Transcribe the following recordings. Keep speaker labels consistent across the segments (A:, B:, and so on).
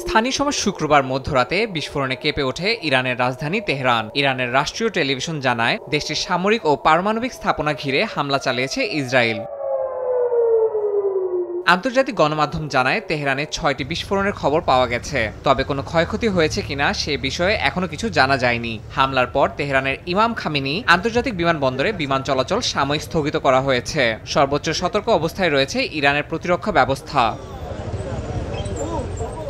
A: স্থানীয় সময় শুক্রবার মধ্যরাতে বিস্ফোরণে কেঁপে ওঠে ইরানের রাজধানী তেহরান। ইরানের রাষ্ট্রীয় টেলিভিশন জানায়, দেশটির সামরিক ও পারমাণবিক স্থাপনা ঘিরে হামলা চালিয়েছে ইসরায়েল। আন্তর্জাতিক গণমাধ্যম জানায়, তেহরানে ৬টি বিস্ফোরণের খবর পাওয়া গেছে, তবে কোনো ক্ষয়ক্ষতি হয়েছে কিনা সে বিষয়ে এখনো কিছু জানা যায়নি। হামলার পর তেহরানের ইমাম খামেনি আন্তর্জাতিক বিমানবন্দরে বিমান চলাচল সাময়িক স্থগিত করা হয়েছে। সর্বোচ্চ সতর্ক অবস্থায় রয়েছে ইরানের প্রতিরক্ষা ব্যবস্থা।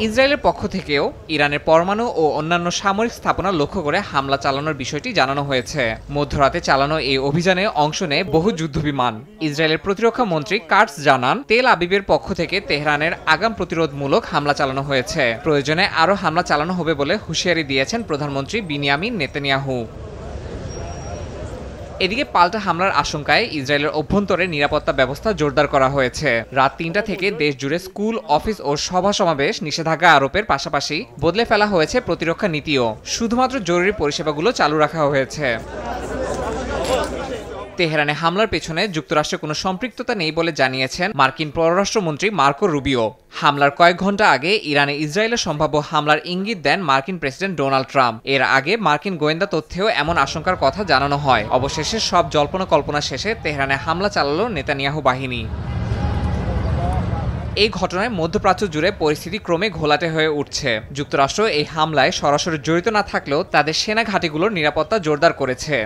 A: ইসরায়েলের পক্ষ থেকেও ইরানের পরমাণু ও অন্যান্য সামরিক স্থাপনা লক্ষ্য করে হামলা চালানোর বিষয়টি জানানো হয়েছে। মধ্যরাতে চালানো এই অভিযানে অংশ নেয় বহু যুদ্ধবিমান। ইসরায়েলের প্রতিরক্ষা মন্ত্রী কাটস জানান, তেল আবিবের পক্ষ থেকে তেহরানের আগাম প্রতিরোধমূলক হামলা চালানো হয়েছে। প্রয়োজনে আরও হামলা চালানো হবে বলে হুঁশিয়ারি দিয়েছেন প্রধানমন্ত্রী বিনিয়ামিন নেতানিয়াহু। এদিকে পাল্টা হামলার আশঙ্কায় ইসরায়েলের অভ্যন্তরে নিরাপত্তা ব্যবস্থা জোরদার করা হয়েছে। রাত ৩টা থেকে দেশ জুড়ে স্কুল, অফিস ও সভা সমাবেশ নিষেধাজ্ঞা আরোপের পাশাপাশি বদলে ফেলা হয়েছে প্রতিরক্ষা নীতিও। শুধুমাত্র জরুরি পরিষেবাগুলো চালু রাখা হয়েছে। তেহরানে হামলার পেছনে যুক্তরাষ্ট্রের কোনো সম্পৃক্ততা নেই বলে জানিয়েছেন মার্কিন পররাষ্ট্রমন্ত্রী মার্কো রুবিও। হামলার কয়েক ঘন্টা আগে ইরানে ইসরায়েলের সম্ভাব্য হামলার ইঙ্গিত দেন মার্কিন প্রেসিডেন্ট ডোনাল্ড ট্রাম্প। এর আগে মার্কিন গোয়েন্দা তথ্যেও এমন আশঙ্কার কথা জানানো হয়। অবশেষে সব জল্পনা কল্পনা শেষে তেহরানে হামলা চালালো নেতানিয়াহু বাহিনী। এই ঘটনায় মধ্যপ্রাচ্য জুড়ে পরিস্থিতি ক্রমে ঘোলাটে হয়ে উঠছে। যুক্তরাষ্ট্র এই হামলায় সরাসরি জড়িত না থাকলেও তাদের সেনা ঘাঁটিগুলোর নিরাপত্তা জোরদার করেছে।